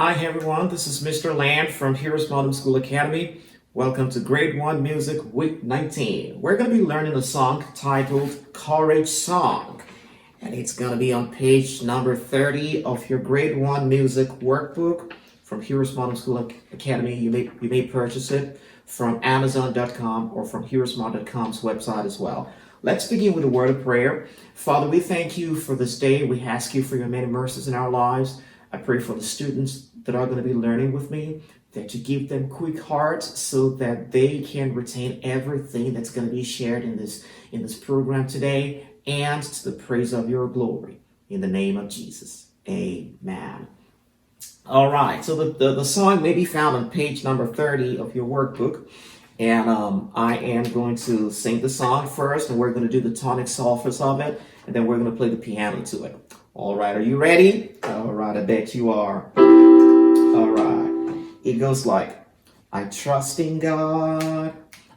Hi everyone, this is Mr. Land from HeroesMart Homeschool Academy. Welcome to Grade 1 Music Week 19. We're going to be learning a song titled Courage Song. And it's going to be on page number 30 of your Grade 1 Music Workbook from HeroesMart Homeschool Academy. You may purchase it from Amazon.com or from HeroesMart.com's website as well. Let's begin with a word of prayer. Father, we thank you for this day. We ask you for your many mercies in our lives. I pray for the students that are going to be learning with me, that you give them quick hearts so that they can retain everything that's going to be shared in this program today, and to the praise of your glory. In the name of Jesus. Amen. All right, so the song may be found on page number 30 of your workbook. And I am going to sing the song first, and we're going to do the tonic-solfas of it, and then we're going to play the piano to it. All right, are you ready? All right, I bet you are. All right, it goes like, I trust in God,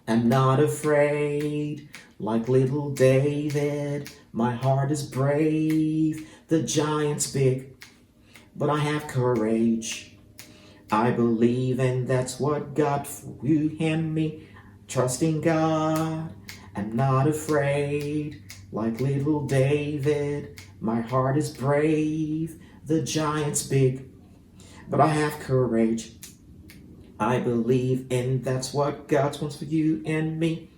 I'm not afraid. Like little David, my heart is brave. The giant's big, but I have courage. I believe, and that's what God for you and me. Trusting God, I'm not afraid. Like little David, my heart is brave. The giant's big, but I have courage. I believe, and that's what God wants for you and me.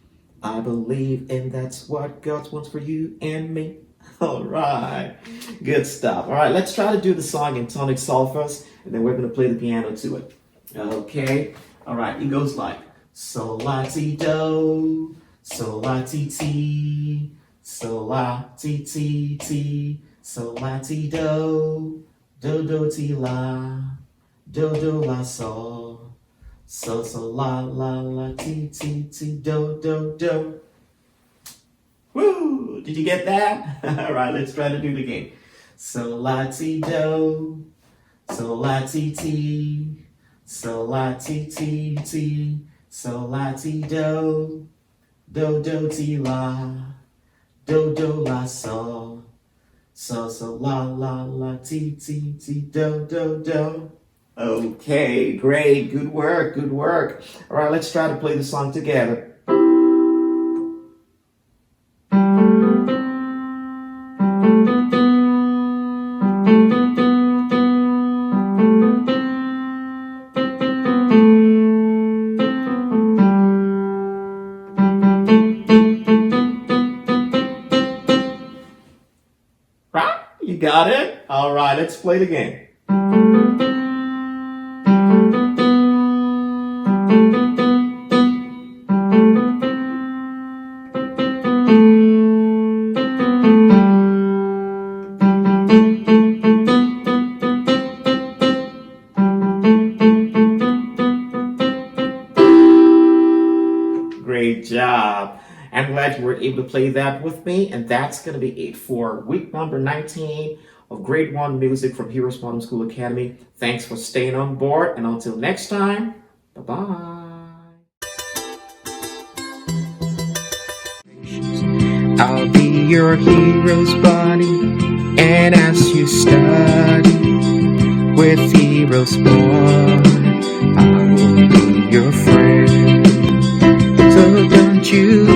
I believe, and that's what God wants for you and me. All right, good stuff. All right, let's try to do the song in tonic-solfas, and then we're going to play the piano to it. Okay, all right, it goes like, sol-la-ti-do, sol-la-ti-ti, sol-la-ti-ti-ti, sol-la-ti-do, do-do-ti-la, do-do-la-sol, sol-sol-la-la-la-ti-ti-ti, do-do-do. Woo! Did you get that? All right, let's try to do it again. Sol-la-ti-do, sol-la-ti-ti, sol-la-ti-ti-ti, sol-la-ti-do, do-do-ti-la, do-do-la-sol, sol-sol-la-la-la-ti-ti-ti, do-do-do. Okay, great. Good work, good work. All right, let's try to play the song together. Right? You got it? All right, let's play it again. Great job. I'm glad you were able to play that with me, and that's going to be it for week number 19 of Grade 1 Music from HeroesMart Homeschool Academy. Thanks for staying on board, and until next time, bye-bye. I'll be your hero's buddy, and as you study with HeroesMart, I will be your friend. So don't you